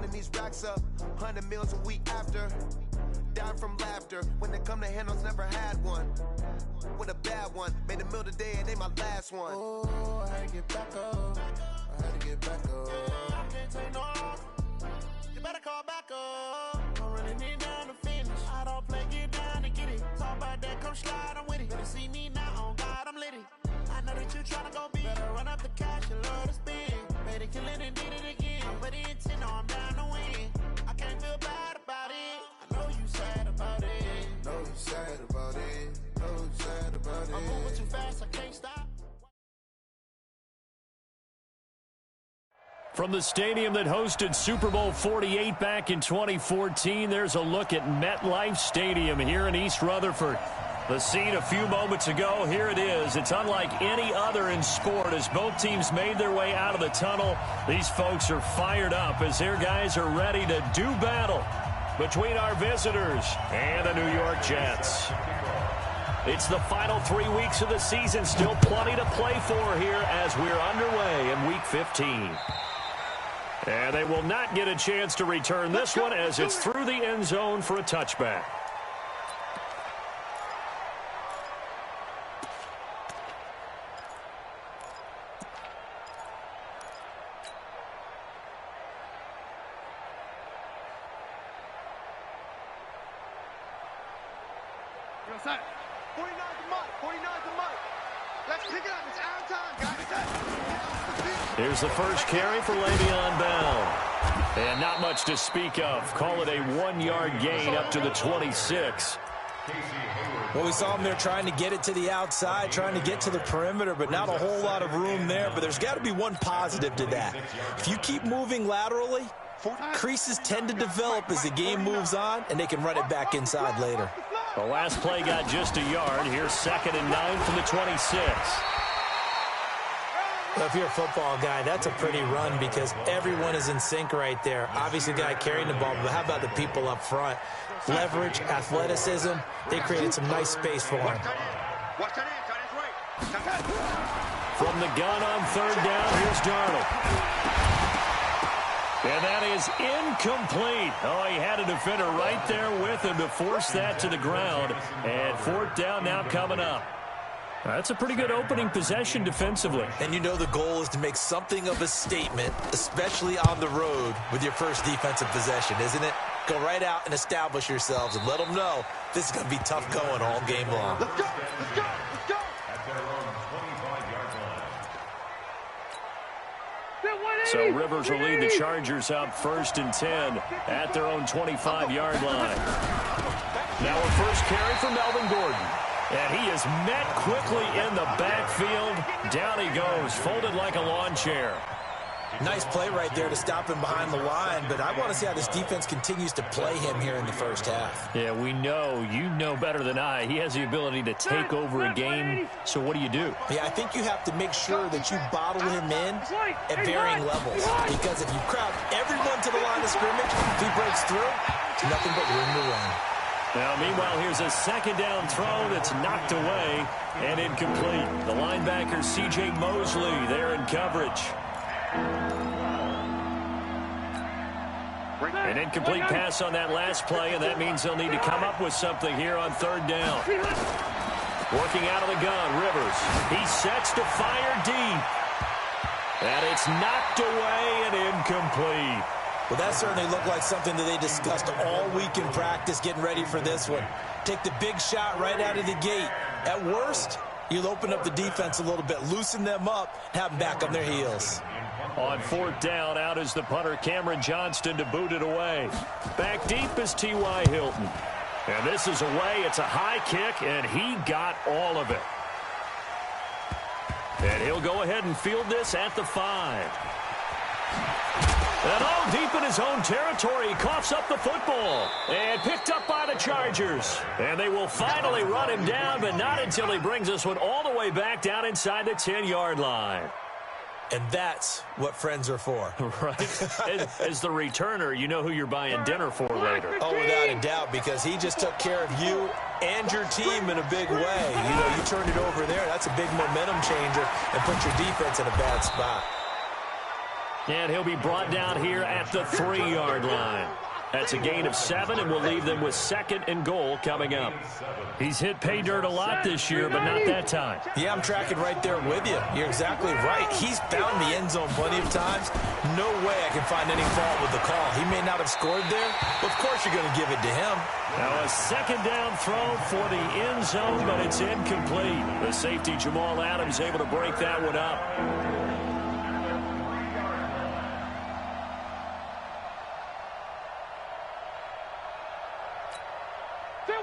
Running these racks up, 100 meals a week after. Down from laughter, when they come to handles, never had one. With a bad one, made a meal today and they my last one. Oh, I had to get back up, I had to get back up. I can't take no loss, you better call back up. I'm running it down to finish, I don't play, get down to get it. Talk about that, come slide, I'm with it. Better see me now, on God, I'm litty. I know that you tryna go big, better run up the cash and love to spend. Made it, kill it and did it again. But the intent, no, I'm down to win. I can't feel bad about it. I know you sad about it. Know you sad about it. Know you sad about it. I'm moving too fast, I can't stop. From the stadium that hosted Super Bowl 48 back in 2014, there's a look at MetLife Stadium here in East Rutherford. The scene a few moments ago, here it is. It's unlike any other in sport. As both teams made their way out of the tunnel, these folks are fired up as their guys are ready to do battle between our visitors and the New York Jets. It's the final 3 weeks of the season. Still plenty to play for here as we're underway in Week 15. And they will not get a chance to return this one as it's through the end zone for a touchback. Set. 49's the mark. 49's the mark. Let's pick it up. It's our time, guys. Here's the first carry for Le'Veon Bell. And not much to speak of. Call it a 1-yard gain up to the 26. Well, we saw him there trying to get it to the outside, trying to get to the perimeter, but not a whole lot of room there. But there's got to be one positive to that. If you keep moving laterally, creases tend to develop as the game moves on, and they can run it back inside later. The last play got just a yard. Here's 2nd and 9 from the 26. Well, if you're a football guy, that's a pretty run because everyone is in sync right there. Obviously, the guy carrying the ball, but how about the people up front? Leverage, athleticism, they created some nice space for him. From the gun on 3rd down, here's Darnold. And that is incomplete. Oh, he had a defender right there with him to force that to the ground. And 4th down now coming up. That's a pretty good opening possession defensively. And you know the goal is to make something of a statement, especially on the road with your first defensive possession, isn't it? Go right out and establish yourselves and let them know this is going to be tough going all game long. Let's go, let's go, let's go. So Rivers will lead the Chargers out 1st and 10 at their own 25-yard line. Now a first carry for Melvin Gordon. And he is met quickly in the backfield. Down he goes, folded like a lawn chair. Nice play right there to stop him behind the line, but I want to see how this defense continues to play him here in the first half. Yeah, we know. You know better than I. He has the ability to take over a game. So what do you do? Yeah, I think you have to make sure that you bottle him in at varying levels. Because if you crowd everyone to the line of scrimmage, if he breaks through, nothing but room to run. Now, meanwhile, here's a 2nd down throw that's knocked away and incomplete. The linebacker, C.J. Mosley, there in coverage. An incomplete pass on that last play, and that means they'll need to come up with something here on 3rd down. Working out of the gun, Rivers. He sets to fire deep. And it's knocked away and incomplete. Well, that certainly looked like something that they discussed all week in practice getting ready for this one. Take the big shot right out of the gate. At worst, you'll open up the defense a little bit, loosen them up, and have them back on their heels. On 4th down, out is the punter, Cameron Johnston, to boot it away. Back deep is T.Y. Hilton. And this is away. It's a high kick, and he got all of it. And he'll go ahead and field this at the 5. And all deep in his own territory, he coughs up the football. And picked up by the Chargers. And they will finally run him down, but not until he brings this one all the way back down inside the 10-yard line. And that's what friends are for. Right. As the returner, you know who you're buying dinner for later. Oh, without a doubt, because he just took care of you and your team in a big way. You know, you turned it over there. That's a big momentum changer and put your defense in a bad spot. And he'll be brought down here at the 3-yard line. That's a gain of 7, and we'll leave them with 2nd and goal coming up. He's hit pay dirt a lot this year, but not that time. Yeah, I'm tracking right there with you. You're exactly right. He's found the end zone plenty of times. No way I can find any fault with the call. He may not have scored there, but of course you're going to give it to him. Now a 2nd down throw for the end zone, but it's incomplete. The safety, Jamal Adams, able to break that one up.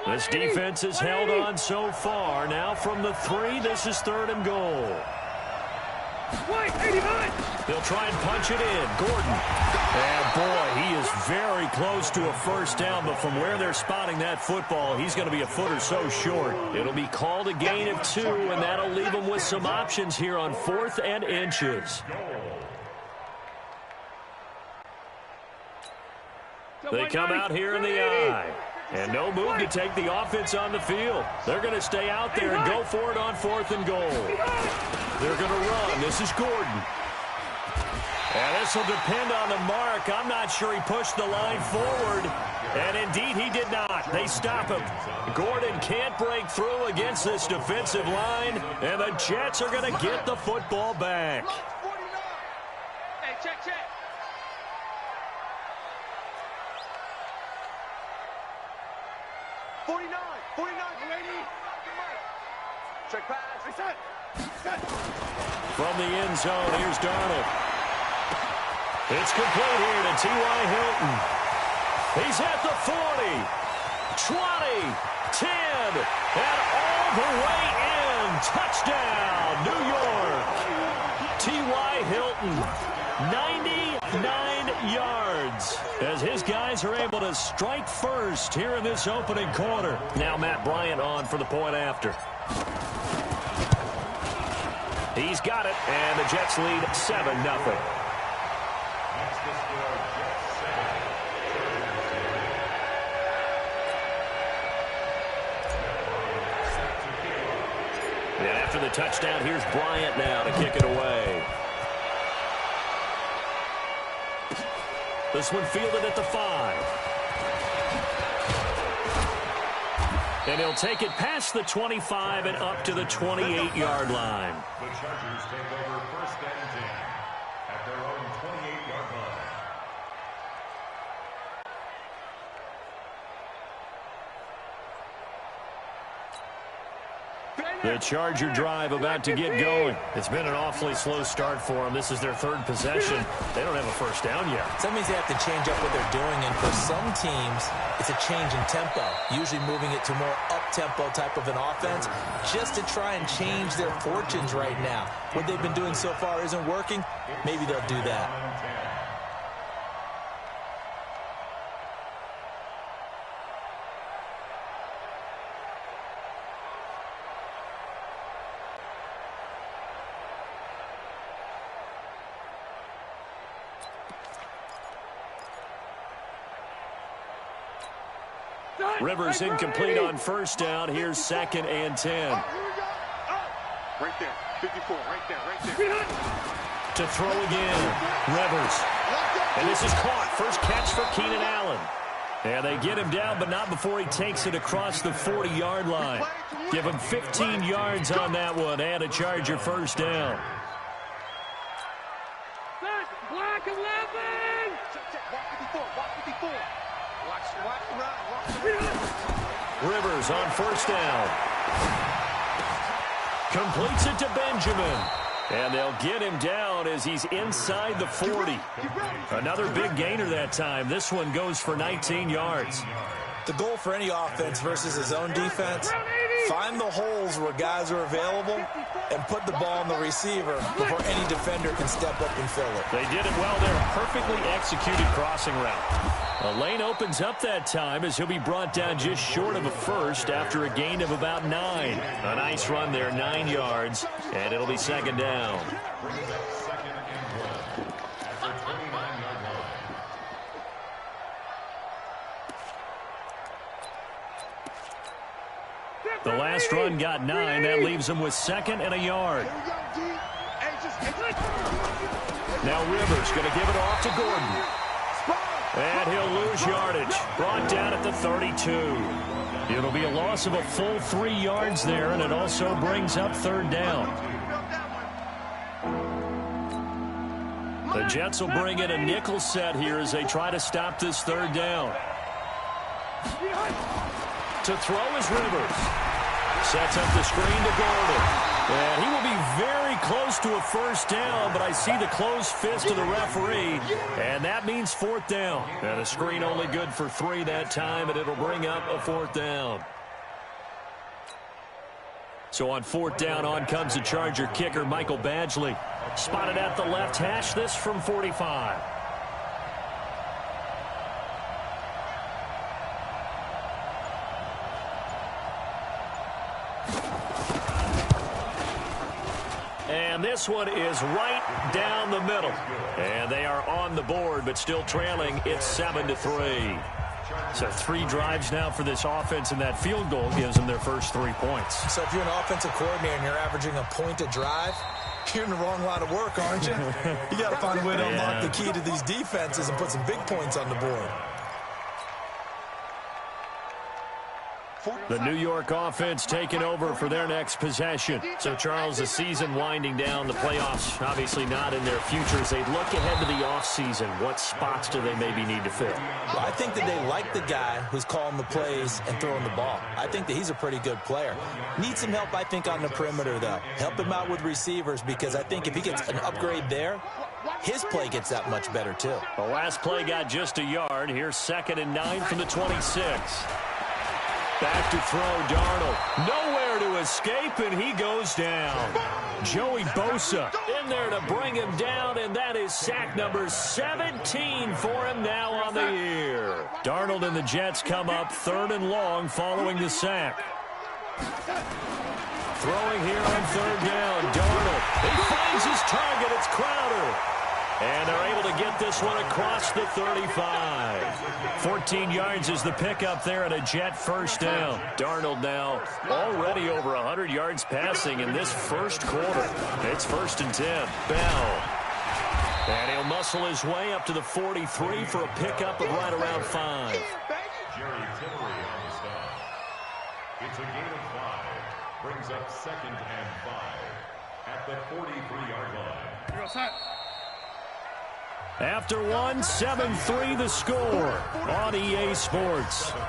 This defense has held on so far. Now from the 3, this is 3rd and goal. They'll try and punch it in. Gordon. And boy, he is very close to a first down, but from where they're spotting that football, he's going to be a foot or so short. It'll be called a gain of 2, and that'll leave them with some options here on 4th and inches. They come out here in the eye. And no move to take the offense on the field. They're going to stay out there and go for it on 4th and goal. They're going to run. This is Gordon. And this will depend on the mark. I'm not sure he pushed the line forward. And indeed, he did not. They stop him. Gordon can't break through against this defensive line. And the Jets are going to get the football back. Hey, check. 49, lady. Check pass. Reset. From the end zone, here's Darnold. It's complete here to T.Y. Hilton. He's at the 40, 20, 10, and all the way in. Touchdown, New York. T.Y. Hilton, 99 yards. As his guys are able to strike first here in this opening quarter. Now Matt Bryant on for the point after. He's got it, and the Jets lead 7-0. And after the touchdown, here's Bryant now to kick it away. This one fielded at the 5. And he'll take it past the 25 and up to the 28-yard line. The Chargers take over 1st and 10 at their own 28-yard line. The Charger drive about to get going. It's been an awfully slow start for them. This is their 3rd possession. They don't have a first down yet. That means they have to change up what they're doing, and for some teams, it's a change in tempo, usually moving it to more up-tempo type of an offense, just to try and change their fortunes right now. What they've been doing so far isn't working. Maybe they'll do that. Rivers incomplete on first down. Here's 2nd and 10. Right there. 54. Right there. To throw again. Rivers. And this is caught. First catch for Keenan Allen. And they get him down, but not before he takes it across the 40-yard line. Give him 15 yards on that one and a Charger first down. Black 11. Walk 54. Watch the run. Rivers on first down. Completes it to Benjamin. And they'll get him down as he's inside the 40. Another big gainer that time. This one goes for 19 yards. The goal for any offense versus his own defense, find the holes where guys are available and put the ball on the receiver before any defender can step up and fill it. They did it well there. Perfectly executed crossing route. A lane opens up that time as he'll be brought down just short of a first after a gain of about 9. A nice run there, 9 yards, and it'll be 2nd down. The last run got 9. That leaves him with 2nd and a yard. Now Rivers going to give it off to Gordon. And he'll lose yardage. Brought down at the 32. It'll be a loss of a full 3 yards there, and it also brings up third down. The Jets will bring in a nickel set here as they try to stop this third down. To throw is Rivers. Sets up the screen to Gordon. And he will be very close to a first down, but I see the closed fist of the referee, and that means fourth down. And a screen only good for 3 that time, and it'll bring up a fourth down. So on fourth down, on comes the Charger kicker, Michael Badgley. Spotted at the left hash, this from 45. And this one is right down the middle. And they are on the board, but still trailing. It's 7-3. So 3 drives now for this offense, and that field goal gives them their first 3 points. So if you're an offensive coordinator and you're averaging a point a drive, you're in the wrong line of work, aren't you? You got to find a way to unlock the key to these defenses and put some big points on the board. The New York offense taking over for their next possession. So, Charles, the season winding down, the playoffs obviously not in their future. As they look ahead to the offseason, what spots do they maybe need to fill? Well, I think that they like the guy who's calling the plays and throwing the ball. I think that he's a pretty good player. Needs some help, I think, on the perimeter, though. Help him out with receivers, because I think if he gets an upgrade there, his play gets that much better, too. The last play got just a yard. Here's 2nd and 9 from the 26. Back to throw, Darnold. Nowhere to escape, and he goes down. Joey Bosa in there to bring him down, and that is sack number 17 for him now on the year. Darnold and the Jets come up 3rd and long following the sack. Throwing here on 3rd down, Darnold. He finds his target. It's Crowder. And they're able to get this one across the 35. 14 yards is the pickup there and a Jet first down. Darnold now already over 100 yards passing in this first quarter. It's 1st and 10. Bell. And he'll muscle his way up to the 43 for a pickup of right around 5. Jerry Tillery on the stop. It's a gain of 5. Brings up 2nd and 5 at the 43-yard line. After 1, 7-3 the score on EA Sports. Chargers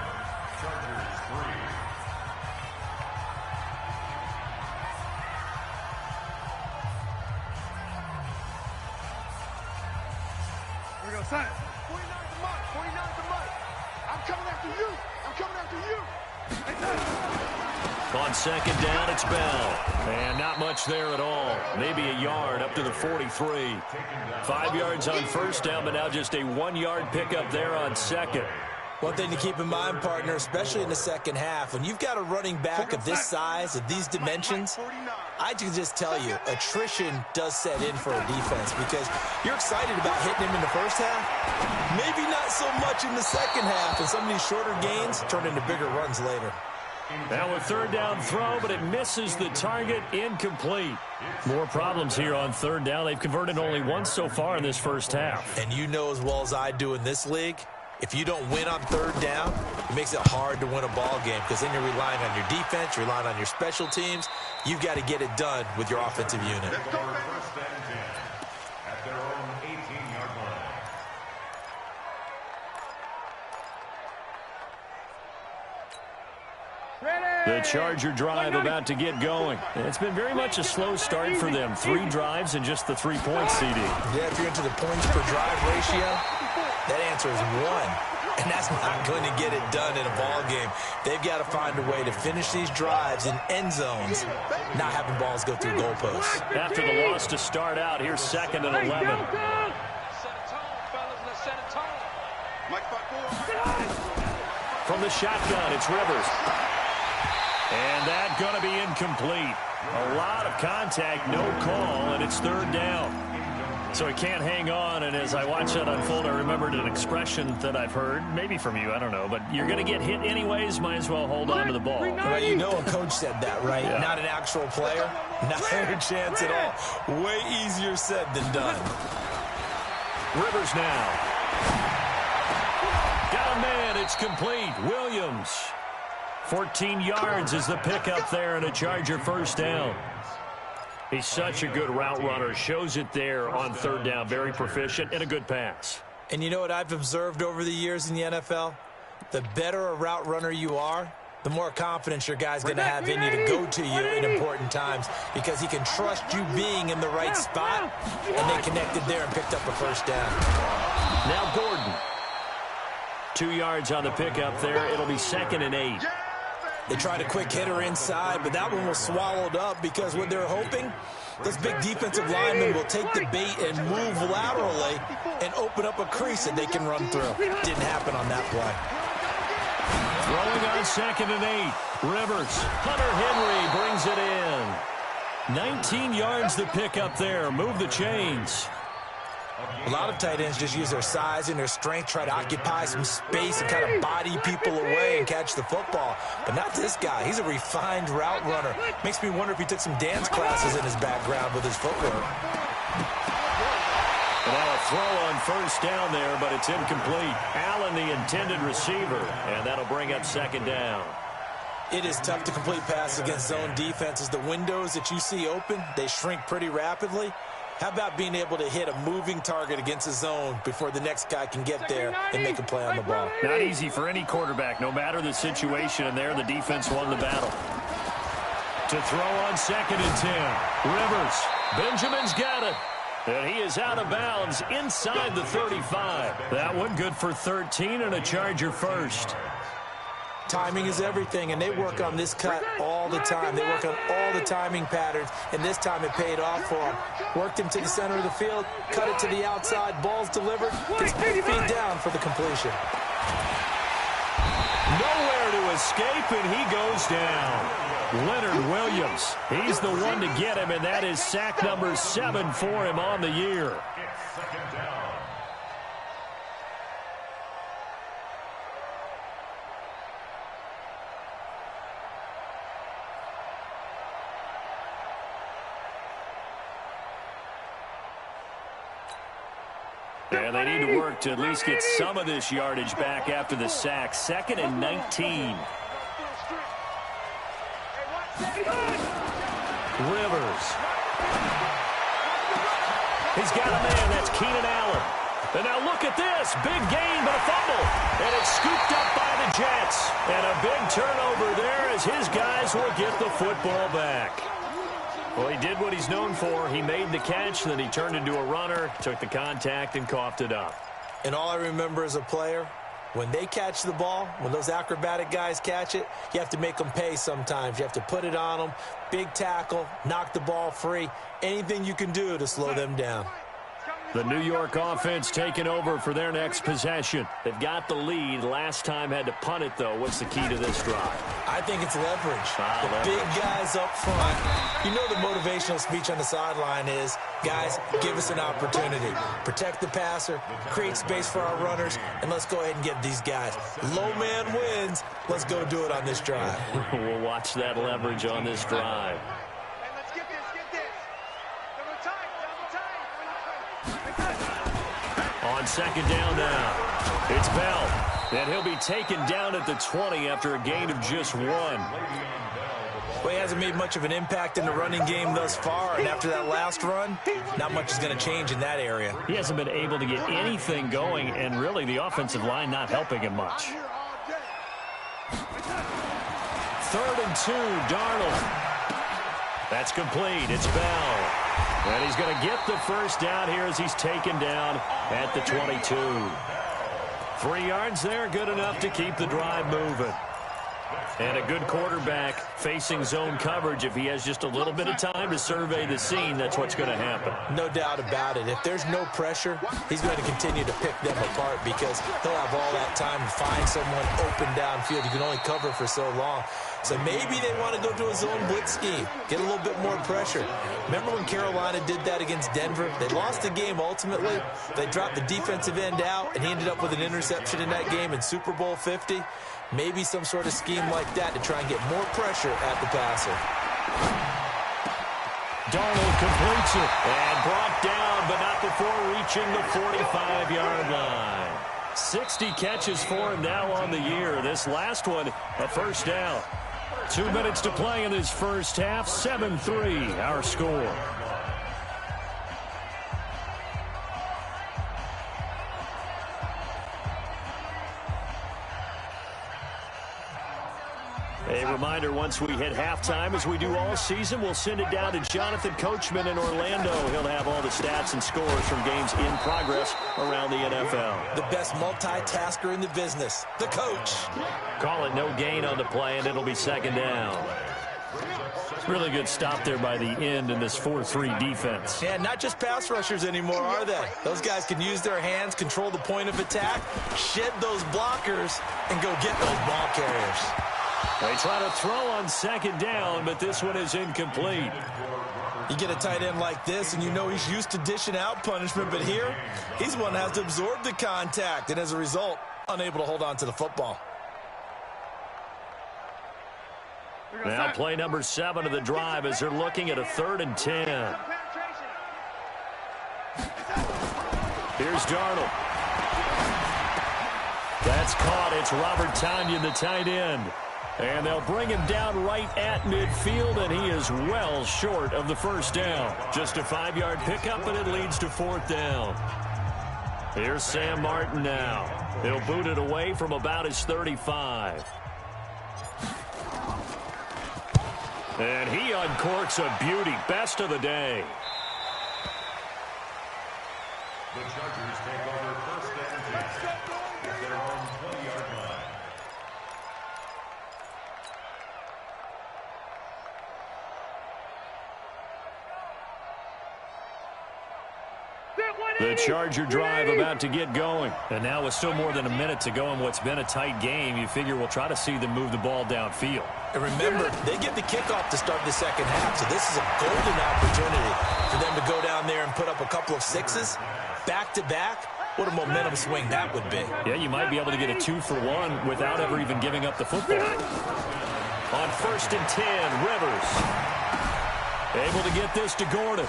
3. Here we go, son. 49's the mark. 49's the mark. I'm coming after you. I'm coming after you. On 2nd down, it's Bell. And not much there at all. Maybe a yard up to the 43. 5 yards on 1st down, but now just a 1-yard pickup there on 2nd. One thing to keep in mind, partner, especially in the second half, when you've got a running back of this size, of these dimensions, I can just tell you, attrition does set in for a defense, because you're excited about hitting him in the first half, maybe not so much in the second half, and some of these shorter gains turn into bigger runs later. Now a 3rd down throw, but it misses the target, incomplete. More problems here on 3rd down. They've converted only once so far in this first half. And you know as well as I do in this league, if you don't win on 3rd down, it makes it hard to win a ball game, because then you're relying on your defense, you're relying on your special teams. You've got to get it done with your offensive unit. 1st and 10 at their own 18-yard line. The Charger drive about to get going. It's been very much a slow start for them. 3 drives and just the 3 points, CD. Yeah, if you're into the points per drive ratio, that answer is 1. And that's not going to get it done in a ball game. They've got to find a way to finish these drives in end zones, not having balls go through goalposts. After the loss to start out, here's 2nd and 11. Set a tone, fellas. Let's set a tone. From the shotgun, it's Rivers. And that's going to be incomplete. A lot of contact, no call, and it's 3rd down. So he can't hang on, and as I watch that unfold, I remembered an expression that I've heard, maybe from you, I don't know, but you're going to get hit anyways, might as well hold on to the ball. Well, you know a coach said that, right? Yeah. Not an actual player. Not a chance at all. Way easier said than done. Rivers now. Got a man. It's complete. Williams. 14 yards is the pickup there and a Charger first down. He's such a good route runner. Shows it there on third down. Very proficient and a good pass. And you know what I've observed over the years in the NFL? The better a route runner you are, the more confidence your guy's going to have in you to go to you in important times because he can trust you being in the right spot, and they connected there and picked up a first down. Now Gordon. 2 yards on the pickup there. It'll be 2nd and 8. They tried a quick hitter inside, but that one was swallowed up because what they're hoping, those big defensive linemen will take the bait and move laterally and open up a crease that they can run through. Didn't happen on that play. Throwing on 2nd and 8. Rivers. Hunter Henry brings it in. 19 yards the pickup there. Move the chains. A lot of tight ends just use their size and their strength, try to occupy some space and kind of body people away and catch the football. But not this guy. He's a refined route runner. Makes me wonder if he took some dance classes in his background with his footwork. And now a throw on first down there, but it's incomplete. Allen, the intended receiver, and that'll bring up 2nd down. It is tough to complete passes against zone defenses. The windows that you see open, they shrink pretty rapidly. How about being able to hit a moving target against a zone before the next guy can get there and make a play on the ball? Not easy for any quarterback, no matter the situation, and there the defense won the battle. To throw on 2nd and 10. Rivers. Benjamin's got it. And he is out of bounds inside the 35. That one good for 13 and a Charger first. Timing is everything, and they work on this cut all the time. They work on all the timing patterns, and this time it paid off for them. Worked him to the center of the field, cut it to the outside, ball's delivered, gets feet down for the completion. Nowhere to escape, and he goes down. Leonard Williams, he's the one to get him, and that is sack number 7 for him on the year. It's 2nd down. And they need to work to at least get some of this yardage back after the sack. 2nd and 19. Rivers. He's got a man. That's Keenan Allen. And now look at this. Big gain, but a fumble. And it's scooped up by the Jets. And a big turnover there as his guys will get the football back. Well, he did what he's known for. He made the catch, then he turned into a runner, took the contact, and coughed it up. And all I remember as a player, when they catch the ball, when those acrobatic guys catch it, you have to make them pay sometimes. You have to put it on them, big tackle, knock the ball free, anything you can do to slow them down. The New York offense taking over for their next possession. They've got the lead. Last time had to punt it, though. What's the key to this drive? I think it's leverage. The big guys up front. You know the motivational speech on the sideline is, guys, give us an opportunity. Protect the passer, create space for our runners, and let's go ahead and get these guys. Low man wins. Let's go do it on this drive. We'll watch that leverage on this drive. On 2nd down now, it's Bell, and he'll be taken down at the 20 after a gain of just 1. Well, he hasn't made much of an impact in the running game thus far, and after that last run, not much is going to change in that area. He hasn't been able to get anything going, and really the offensive line not helping him much. 3rd and 2, Darnold. That's complete. It's Bell. And he's going to get the first down here as he's taken down at the 22. 3 yards there, good enough to keep the drive moving. And a good quarterback facing zone coverage. If he has just a little bit of time to survey the scene, that's what's going to happen. No doubt about it. If there's no pressure, he's going to continue to pick them apart because he'll have all that time to find someone open downfield. You can only cover for so long. So maybe they want to go to a zone blitz scheme, get a little bit more pressure. Remember when Carolina did that against Denver? They lost the game ultimately. They dropped the defensive end out, and he ended up with an interception in that game in Super Bowl 50. Maybe some sort of scheme like that to try and get more pressure at the passer. Darnold completes it and brought down, but not before reaching the 45-yard line. 60 catches for him now on the year. This last one, a first down. 2 minutes to play in this first half. 7-3, our score. A reminder, once we hit halftime, as we do all season, we'll send it down to Jonathan Coachman in Orlando. He'll have all the stats and scores from games in progress around the NFL. The best multitasker in the business, the coach. Call it no gain on the play, and it'll be second down. Really good stop there by the end in this 4-3 defense. Yeah, not just pass rushers anymore, are they? Those guys can use their hands, control the point of attack, shed those blockers, and go get those ball carriers. They try to throw on second down, but this one is incomplete. You get a tight end like this, and you know he's used to dishing out punishment, but here, he's one that has to absorb the contact, and as a result, unable to hold on to the football. Now play number 7 of the drive as they're looking at a 3rd and 10. Here's Darnold. That's caught. It's Robert Tonyan, the tight end. And they'll bring him down right at midfield, and he is well short of the first down. Just a 5-yard pickup, and it leads to 4th down. Here's Sam Martin now. He'll boot it away from about his 35. And he uncorks a beauty. Best of the day. The Chargers take over 1st and 10 at their own 20-yard line. The Charger drive about to get going. And now with still more than a minute to go in what's been a tight game, you figure we'll try to see them move the ball downfield. And remember, they get the kickoff to start the second half, so this is a golden opportunity for them to go down there and put up a couple of sixes back-to-back. What a momentum swing that would be. Yeah, you might be able to get a 2-for-1 without ever even giving up the football. On 1st and 10, Rivers. Able to get this to Gordon.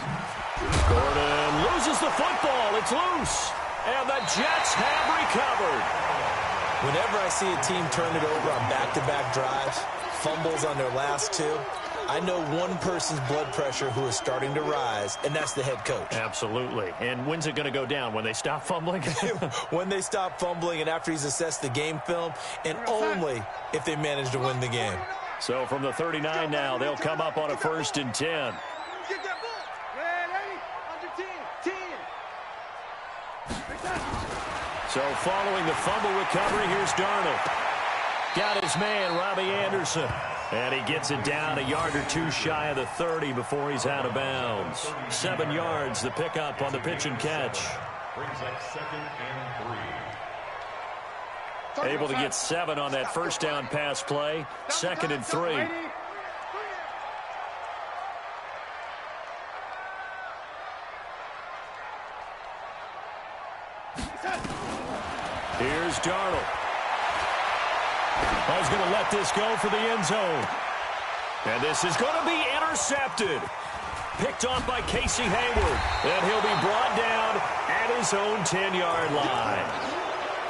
Gordon loses the football. It's loose. And the Jets have recovered. Whenever I see a team turn it over on back-to-back drives, fumbles on their last 2, I know one person's blood pressure who is starting to rise, and that's the head coach. Absolutely. And when's it going to go down? When they stop fumbling? When they stop fumbling and after he's assessed the game film, and only if they manage to win the game. So from the 39 now, they'll come up on a 1st and 10. Get that ball. Ready? Under 10. 10. So following the fumble recovery, here's Darnold. Got his man, Robbie Anderson. And he gets it down a yard or 2 shy of the 30 before he's out of bounds. 7 yards, the pickup on the pitch and catch. Brings up 2nd and 3. Able to get 7 on that first down pass play. 2nd and 3. Here's Darnold. I was going to let this go for the end zone. And this is going to be intercepted. Picked off by Casey Hayward. And he'll be brought down at his own 10-yard line.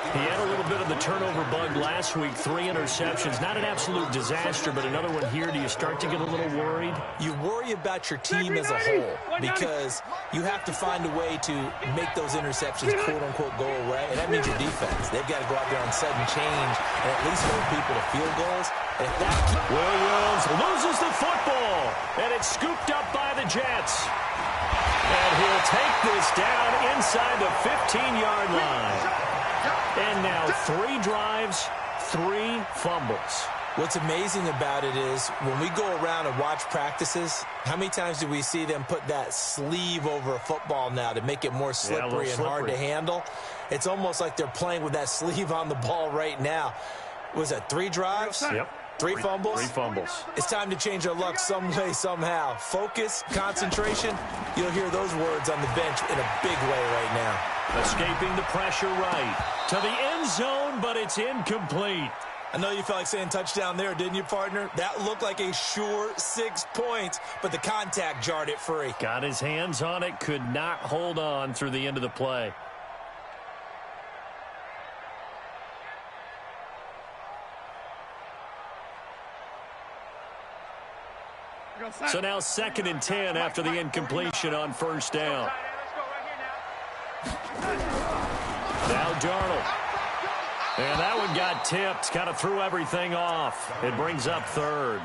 He had a little bit of the turnover bug last week. 3 interceptions. Not an absolute disaster, but another one here. Do you start to get a little worried? You worry about your team as a whole because you have to find a way to make those interceptions, quote-unquote, go away. And that means your defense. They've got to go out there on sudden change and at least hold people to field goals. And if that Williams loses the football, and it's scooped up by the Jets. And he'll take this down inside the 15-yard line. And now 3 drives, 3 fumbles. What's amazing about it is when we go around and watch practices, how many times do we see them put that sleeve over a football now to make it more slippery and hard to handle? It's almost like they're playing with that sleeve on the ball right now. Was that 3 drives? Yep. 3 fumbles? 3 fumbles. It's time to change our luck some way, somehow. Focus, concentration, you'll hear those words on the bench in a big way right now. Escaping the pressure right to the end zone, but it's incomplete. I know you felt like saying touchdown there, didn't you, partner? That looked like a sure 6 points, but the contact jarred it free. Got his hands on it, could not hold on through the end of the play. So now 2nd and 10 after the incompletion on first down. Now Darnold. And that one got tipped, kind of threw everything off. It brings up 3rd.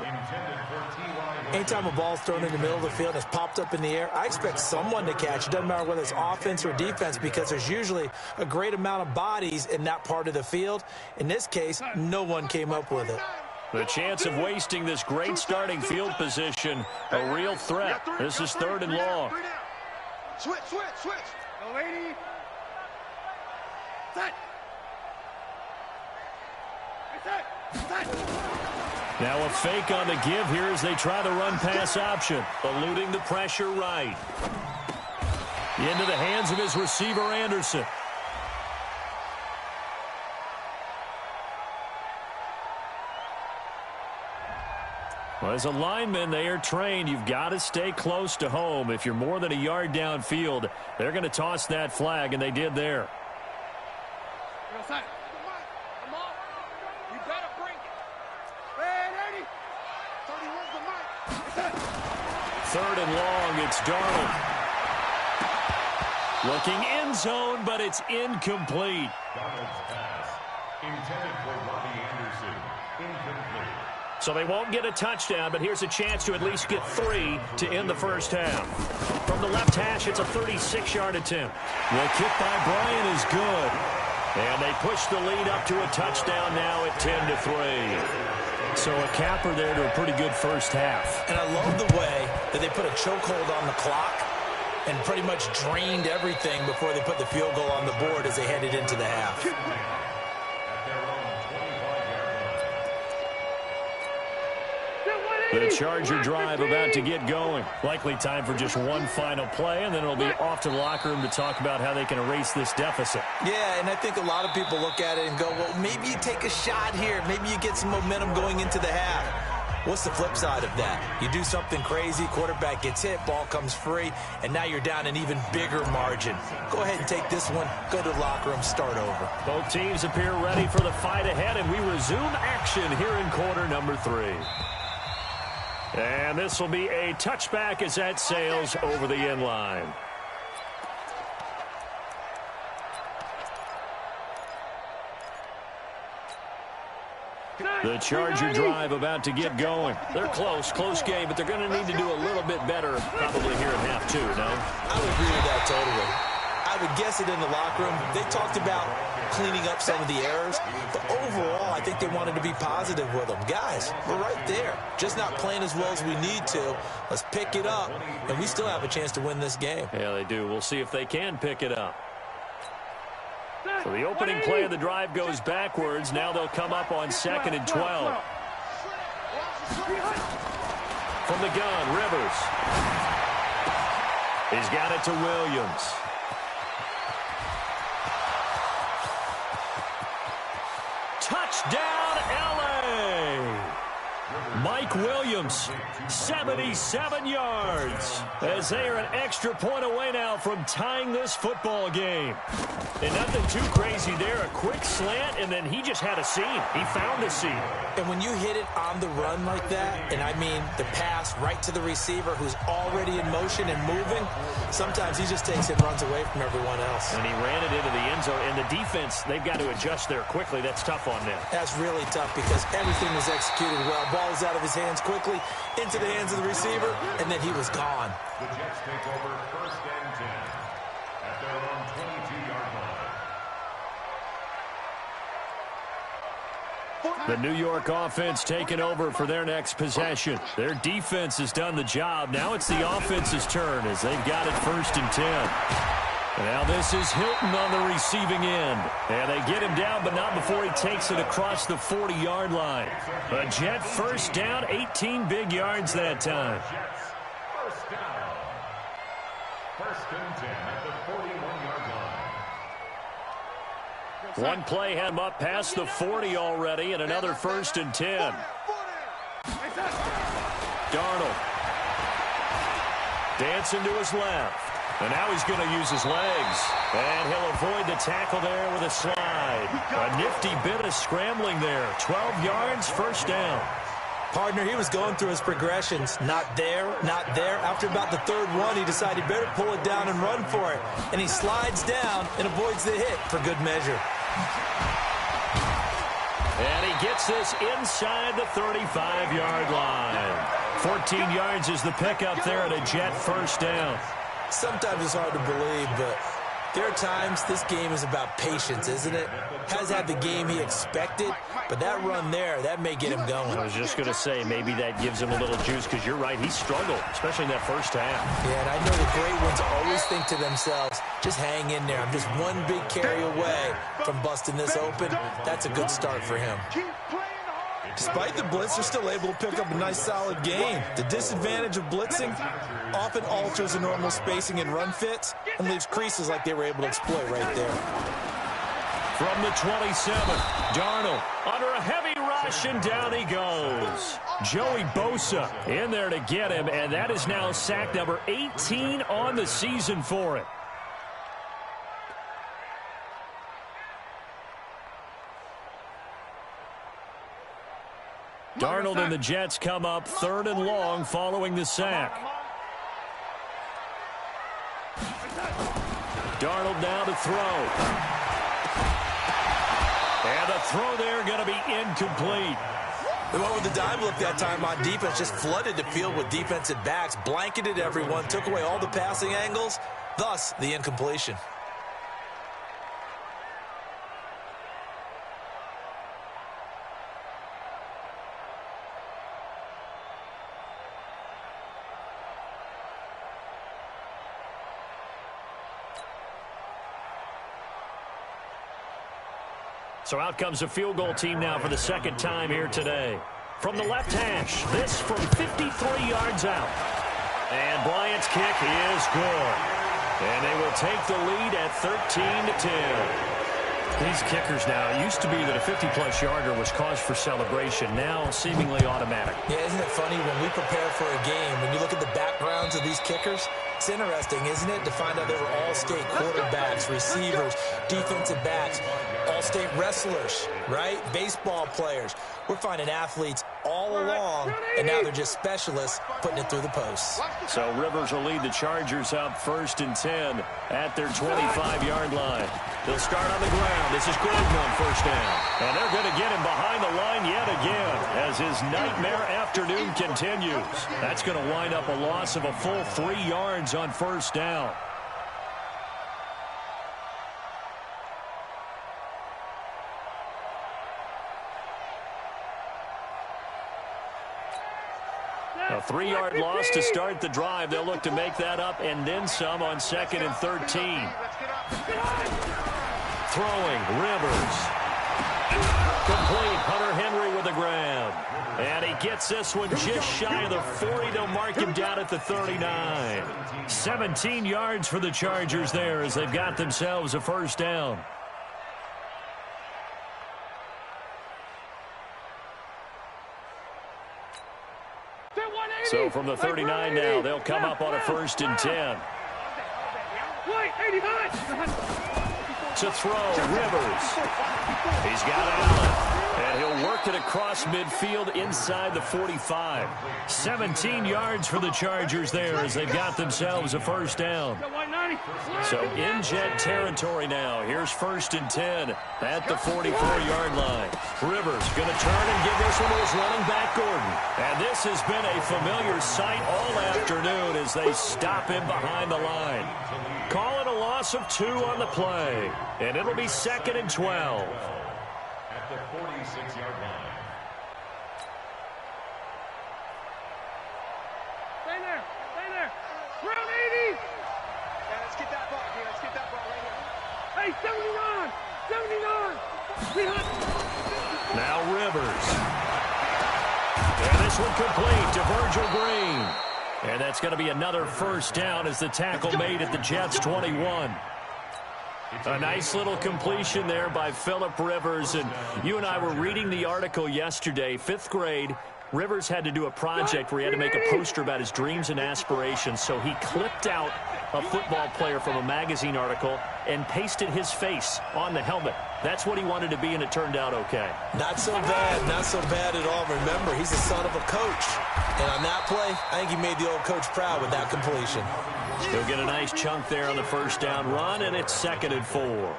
Anytime a ball's thrown in the middle of the field and it's popped up in the air, I expect someone to catch. It doesn't matter whether it's offense or defense because there's usually a great amount of bodies in that part of the field. In this case, no one came up with it. The chance of wasting this great starting field position, a real threat. This is 3rd and long. Switch. Go, lady. Set. Now a fake on the give here as they try the run-pass option, eluding the pressure right. Into the hands of his receiver, Anderson. Well, as a lineman, they are trained. You've got to stay close to home. If you're more than a yard downfield, they're going to toss that flag, and they did there. Third and long, it's Darnold. Looking end zone, but it's incomplete. Darnold's pass, intended for Robbie Anderson, incomplete. So they won't get a touchdown, but here's a chance to at least get 3 to end the first half. From the left hash, it's a 36-yard attempt. The kick by Bryant is good. And they push the lead up to a touchdown now at 10-3. So a capper there to a pretty good first half. And I love the way that they put a chokehold on the clock and pretty much drained everything before they put the field goal on the board as they headed into the half. The Charger drive about to get going. Likely time for just one final play, and then it'll be off to the locker room to talk about how they can erase this deficit. Yeah, and I think a lot of people look at it and go, well, maybe you take a shot here. Maybe you get some momentum going into the half. What's the flip side of that? You do something crazy, quarterback gets hit, ball comes free, and now you're down an even bigger margin. Go ahead and take this one, go to the locker room, start over. Both teams appear ready for the fight ahead, and we resume action here in quarter number 3. And this will be a touchback as that sails over the end line. The Charger drive about to get going. They're close game, but they're going to need to do a little bit better probably here in half 2, no? I would agree with that totally. I would guess it in the locker room. They talked about cleaning up some of the errors, but overall, I think they wanted to be positive with them. Guys, we're right there. Just not playing as well as we need to. Let's pick it up, and we still have a chance to win this game. Yeah, they do. We'll see if they can pick it up. So the opening play of the drive goes backwards. Now they'll come up on 2nd and 12. From the gun, Rivers. He's got it to Williams. Touchdown, L.A. Mike Williams, 77 yards, as they are an extra point away now from tying this football game. And nothing too crazy there, a quick slant, and then he just had a seam. He found a seam. And when you hit it on the run like that, and I mean the pass right to the receiver who's already in motion and moving, sometimes he just takes it and runs away from everyone else. And he ran it into the end zone, and the defense, they've got to adjust there quickly. That's tough on them. That's really tough because everything was executed well. Ball was out of his hands quickly, into the hands of the receiver, and then he was gone. The Jets take over 1st and 10 at their own 22-yard line. The New York offense taking over for their next possession. Their defense has done the job. Now it's the offense's turn as they've got it 1st and 10. And now this is Hilton on the receiving end. And they get him down, but not before he takes it across the 40-yard line. A Jet first down, 18 big yards that time. Jets, first down. 1st and 10 at the 41-yard line. One play had him up past the 40 already, and another 1st and 10. Darnold dancing to his left. And now he's going to use his legs. And he'll avoid the tackle there with a slide. A nifty bit of scrambling there. 12 yards, 1st down. Partner, he was going through his progressions. Not there, not there. After about the 3rd one, he decided he better pull it down and run for it. And he slides down and avoids the hit for good measure. And he gets this inside the 35-yard line. 14 yards is the pickup there at a Jet 1st down. Sometimes it's hard to believe, but there are times this game is about patience, isn't it? Has had the game he expected, but that run there, that may get him going. I was just going to say, maybe that gives him a little juice, because you're right, he struggled, especially in that 1st half. Yeah, and I know the great ones always think to themselves, just hang in there. I'm just one big carry away from busting this open. That's a good start for him. Despite the blitz, they're still able to pick up a nice, solid gain. The disadvantage of blitzing often alters the normal spacing and run fits and leaves creases like they were able to exploit right there. From the 27, Darnold under a heavy rush, and down he goes. Joey Bosa in there to get him, and that is now sack number 18 on the season for him. Darnold and the Jets come up 3rd and long following the sack. Darnold now to throw. And the throw there going to be incomplete. They went with the dive look that time on defense, just flooded the field with defensive backs, blanketed everyone, took away all the passing angles, thus the incompletion. So out comes a field goal team now for the 2nd time here today. From the left hash, this from 53 yards out. And Bryant's kick is good. And they will take the lead at 13-10. These kickers now, it used to be that a 50-plus yarder was cause for celebration. Now seemingly automatic. Yeah, isn't it funny when we prepare for a game, when you look at the backgrounds of these kickers, it's interesting, isn't it, to find out they were all-state quarterbacks, receivers, defensive backs, all-state wrestlers, right? Baseball players. We're finding athletes all along, and now they're just specialists putting it through the posts. So Rivers will lead the Chargers up 1st and 10 at their 25-yard line. They'll start on the ground. This is Gordon on 1st down. And they're going to get him behind the line yet again as his nightmare afternoon continues. That's going to wind up a loss of a full 3 yards on 1st down. A 3-yard loss to start the drive. They'll look to make that up and then some on 2nd and 13. Throwing, Rivers. Complete, Hunter Henry with the grab. And he gets this one just shy of the 40. They'll mark him down at the 39. 17 yards for the Chargers there as they've got themselves a 1st down. So from the 39 now, they'll come up on a 1st and 10. To throw, Rivers. He's got Allen, and he'll work it across midfield inside the 45. 17 yards for the Chargers there as they've got themselves a 1st down. So in Jet territory now. Here's 1st and 10 at the 44-yard line. Rivers going to turn and give this one to his running back, Gordon. And this has been a familiar sight all afternoon as they stop him behind the line. Call it a loss of 2 on the play. And it'll be 2nd and 12. At the 46-yard line. Stay there. Stay there. Round 80. Yeah, let's get that ball here. Let's get that ball right here. Hey, 79. 79. Now Rivers. And this one complete to Virgil Green. And that's going to be another 1st down as the tackle made at the Jets' 21. A nice little completion there by Phillip Rivers. And you and I were reading the article yesterday, 5th grade. Rivers had to do a project where he had to make a poster about his dreams and aspirations. So he clipped out a football player from a magazine article and pasted his face on the helmet. That's what he wanted to be, and it turned out okay. Not so bad. Not so bad at all. Remember, he's the son of a coach. And on that play, I think he made the old coach proud with that completion. He'll get a nice chunk there on the first down run, and it's 2nd and 4.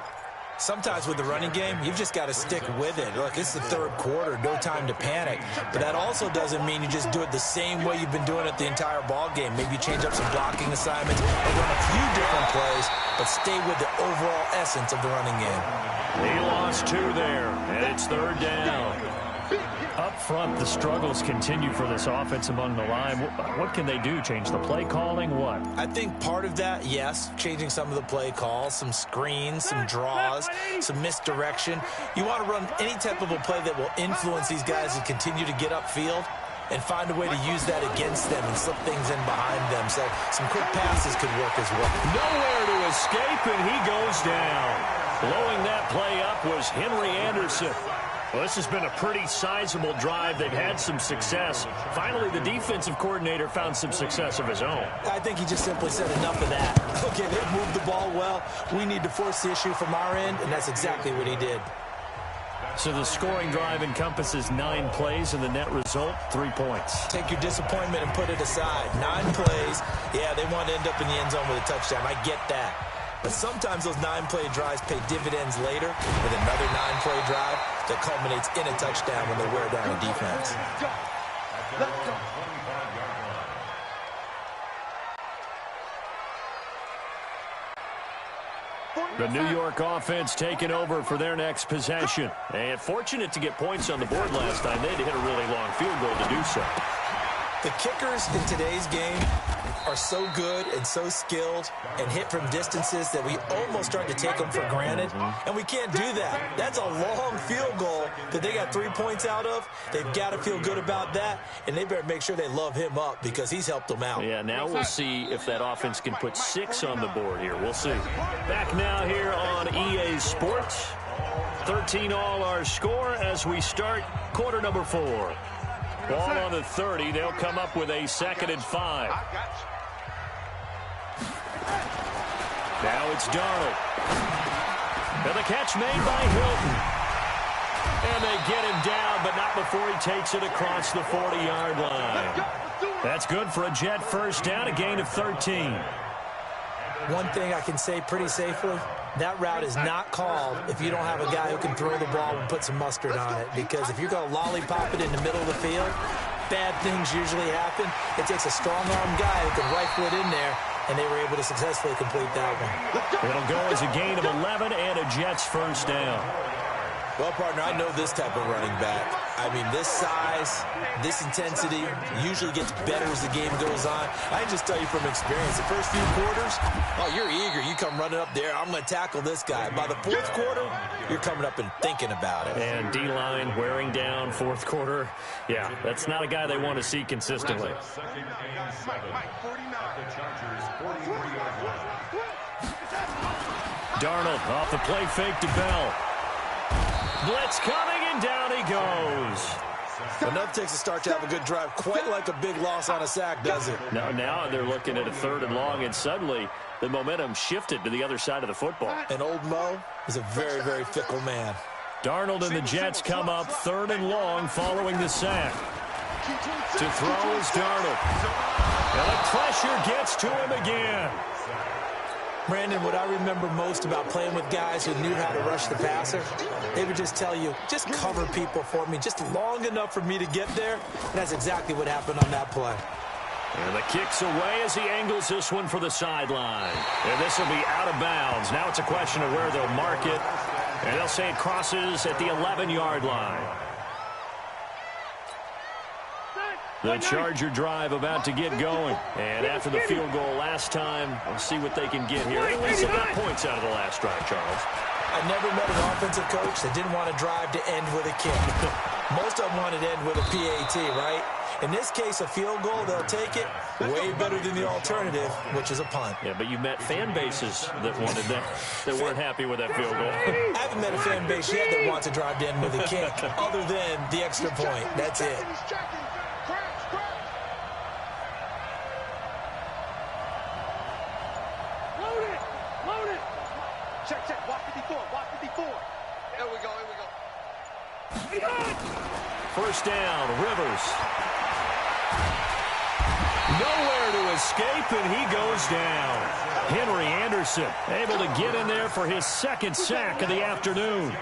Sometimes with the running game, you've just got to stick with it. Look, it's the 3rd quarter, no time to panic. But that also doesn't mean you just do it the same way you've been doing it the entire ball game. Maybe you change up some blocking assignments or run a few different plays, but stay with the overall essence of the running game. He lost 2 there, and it's 3rd down. Up front, the struggles continue for this offense among the line. What can they do? Change the play calling? What? I think part of that, yes, changing some of the play calls, some screens, some draws, some misdirection. You want to run any type of a play that will influence these guys to continue to get upfield and find a way to use that against them and slip things in behind them. So some quick passes could work as well. Nowhere to escape, and he goes down. Blowing that play up was Henry Anderson. Well, this has been a pretty sizable drive. They've had some success. Finally, the defensive coordinator found some success of his own. I think he just simply said enough of that. Okay, they've moved the ball well. We need to force the issue from our end, and that's exactly what he did. So the scoring drive encompasses 9 plays, and the net result, 3 points. Take your disappointment and put it aside. 9 plays. Yeah, they want to end up in the end zone with a touchdown. I get that. But sometimes those 9-play drives pay dividends later with another 9-play drive that culminates in a touchdown when they wear down a defense. The New York offense taking over for their next possession. And fortunate to get points on the board last time. They had to hit a really long field goal to do so. The kickers in today's game are so good and so skilled and hit from distances that we almost start to take them for granted, and we can't do that. That's a long field goal that they got 3 points out of. They've got to feel good about that, and they better make sure they love him up because he's helped them out. Yeah, now we'll see if that offense can put 6 on the board here. We'll see. Back now here on EA Sports. 13 all our score as we start quarter number 4. Ball on the 30. They'll come up with a 2nd and 5. Now it's Darnold. And the catch made by Hilton. And they get him down, but not before he takes it across the 40-yard line. That's good for a Jet first down, a gain of 13. One thing I can say pretty safely, that route is not called if you don't have a guy who can throw the ball and put some mustard on it. Because if you're going to lollipop it in the middle of the field, bad things usually happen. It takes a strong-arm guy who can rifle it in there, and they were able to successfully complete that one. It'll go as a gain of 11 and a Jets first down. Well, partner, I know this type of running back. I mean, this size, this intensity usually gets better as the game goes on. I can just tell you from experience, the first few quarters, oh, you're eager. You come running up there. I'm going to tackle this guy. By the 4th quarter, you're coming up and thinking about it. And D-line wearing down 4th quarter. Yeah, that's not a guy they want to see consistently. Darnold off the play fake to Bell. Blitz coming, and down he goes. Enough takes a start to have a good drive. Quite like a big loss on a sack, does it? Now they're looking at a 3rd and long, and suddenly the momentum shifted to the other side of the football. And old Mo is a very, very fickle man. Darnold and the Jets come up 3rd and long following the sack. To throw is Darnold. And the pressure gets to him again. Brandon, what I remember most about playing with guys who knew how to rush the passer, they would just tell you, just cover people for me, just long enough for me to get there. And that's exactly what happened on that play. And the kick's away as he angles this one for the sideline. And this will be out of bounds. Now it's a question of where they'll mark it. And they'll say it crosses at the 11-yard line. The Charger drive about to get going. And after the field goal last time, we'll see what they can get here. At least they got points out of the last drive, Charles. I never met an offensive coach that didn't want to drive to end with a kick. Most of them want it to end with a PAT, right? In this case, a field goal, they'll take it way better than the alternative, which is a punt. Yeah, but you met fan bases that wanted that weren't happy with that field goal. I haven't met a fan base yet that wants to drive to end with a kick, other than the extra point. That's it. Load it. Check. Watch 54. Here we go. First down, Rivers. Nowhere to escape, and he goes down. Henry Anderson able to get in there for his second sack of the afternoon.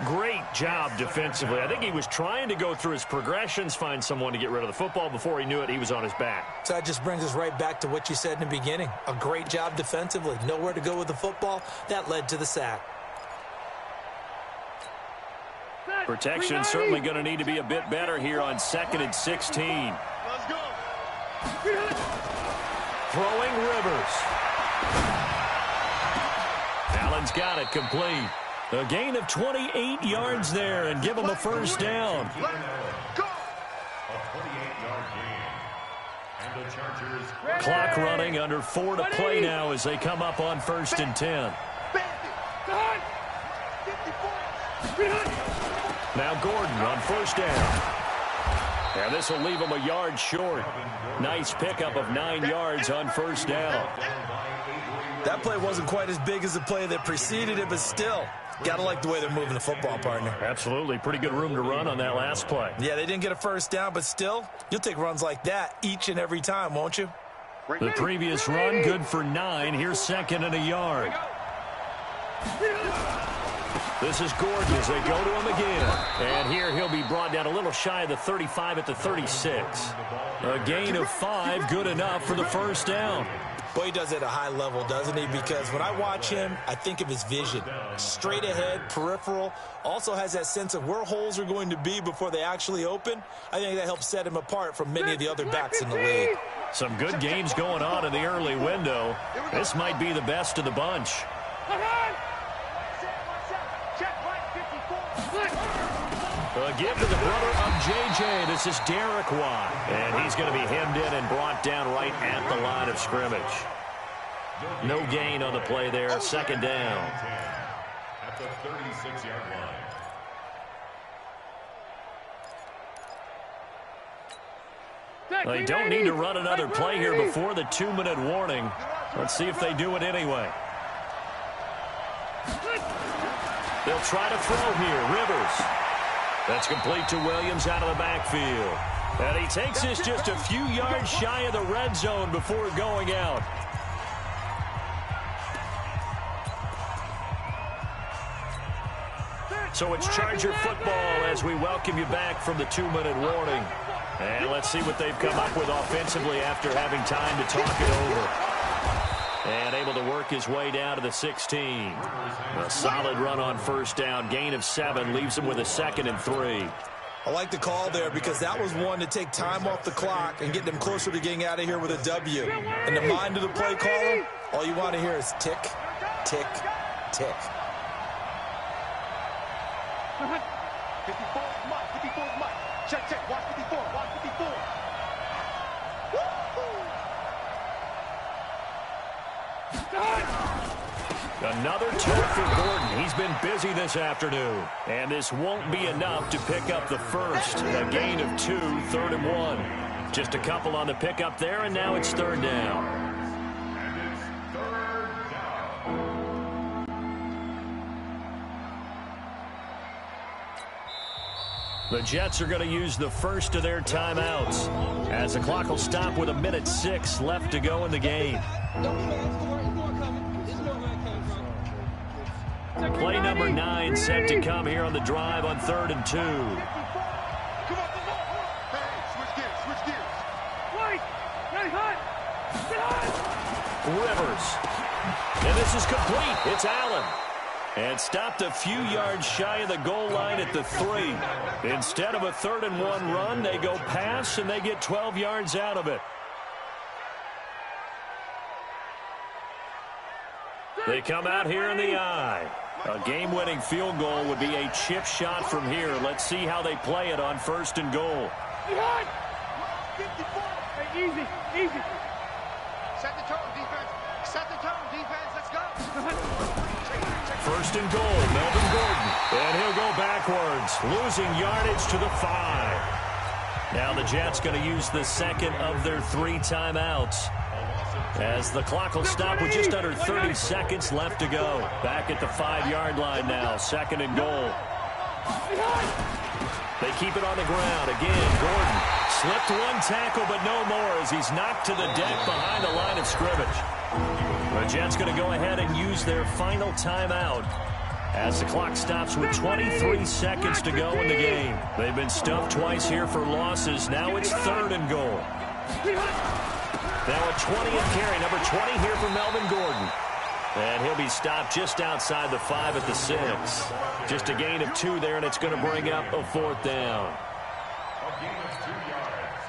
Great job defensively. I think he was trying to go through his progressions, find someone to get rid of the football. Before he knew it, he was on his back. So that just brings us right back to what you said in the beginning. A great job defensively. Nowhere to go with the football. That led to the sack. Protection certainly going to need to be a bit better here on 2nd and 16. Let's go. Throwing Rivers. Allen's got it complete. A gain of 28 yards there and give him a first down. Let's go. A 28-yard gain. And the Chargers. Clock running, under 4 to play now as they come up on 1st and 10. Now Gordon on first down. And this will leave him a yard short. Nice pickup of 9 yards on first down. That play wasn't quite as big as the play that preceded it, but still, got to like the way they're moving the football, partner. Absolutely. Pretty good room to run on that last play. Yeah, they didn't get a first down, but still, you'll take runs like that each and every time, won't you? The previous run, good for 9. Here's 2nd and a yard. This is Gordon as they go to him again. And here he'll be brought down a little shy of the 35 at the 36. A gain of 5, good enough for the first down. Boy, he does it at a high level, doesn't he? Because when I watch him, I think of his vision. Straight ahead, peripheral. Also has that sense of where holes are going to be before they actually open. I think that helps set him apart from many of the other backs in the league. Some good games going on in the early window. This might be the best of the bunch. A give to the brother of J.J. This is Derek Watt. And he's going to be hemmed in and brought down right at the line of scrimmage. No gain on the play there. 2nd down. At the 36-yard line. They don't need to run another play here before the 2-minute warning. Let's see if they do it anyway. They'll try to throw here. Rivers. That's complete to Williams out of the backfield. And he takes this just a few yards shy of the red zone before going out. So it's Charger football as we welcome you back from the 2-minute warning. And let's see what they've come up with offensively after having time to talk it over. And able to work his way down to the 16. A solid run on first down. Gain of 7 leaves him with a 2nd and 3. I like the call there because that was one to take time off the clock and get them closer to getting out of here with a W. In the mind of the play caller, all you want to hear is tick, tick, tick. 54 is Mike. Check. Watch 54. Another turf for Gordon. He's been busy this afternoon. And this won't be enough to pick up the first. A gain of 2, 3rd and 1. Just a couple on the pickup there, and now it's 3rd down. And it's 3rd down. The Jets are going to use the first of their timeouts as the clock will stop with 1:06 left to go in the game. Play number 9 set to come here on the drive on 3rd and 2. Come on. Hey, switch gears. Wait. Rivers. And this is complete. It's Allen. And stopped a few yards shy of the goal line at the 3. Instead of a 3rd and 1 run, they go pass, and they get 12 yards out of it. They come out here in the I. A game-winning field goal would be a chip shot from here. Let's see how they play it on 1st and goal. Hey, easy. Set the tone, defense. Set the tone, defense. Let's go. 1st and goal, Melvin Gordon. And he'll go backwards, losing yardage to the 5. Now the Jets going to use the second of their 3 timeouts, as the clock will stop with just under 30 seconds left to go. Back at the 5-yard line now, 2nd and goal. They keep it on the ground. Again, Gordon slipped 1 tackle, but no more, as he's knocked to the deck behind the line of scrimmage. The Jets going to go ahead and use their final timeout, as the clock stops with 23 seconds to go in the game. They've been stuffed twice here for losses. Now it's 3rd and goal. Now a 20th carry, number 20 here for Melvin Gordon. And he'll be stopped just outside the 5 at the 6. Just a gain of 2 there, and it's going to bring up a 4th down.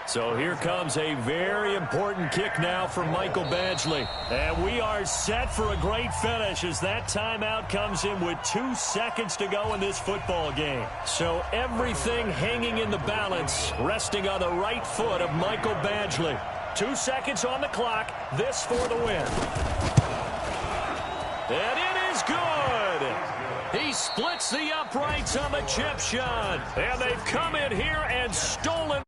So here comes a very important kick now from Michael Badgley. And we are set for a great finish, as that timeout comes in with 2 seconds to go in this football game. So everything hanging in the balance, resting on the right foot of Michael Badgley. 2 seconds on the clock, this for the win. And it is good. He splits the uprights on the chip shot. And they've come in here and stolen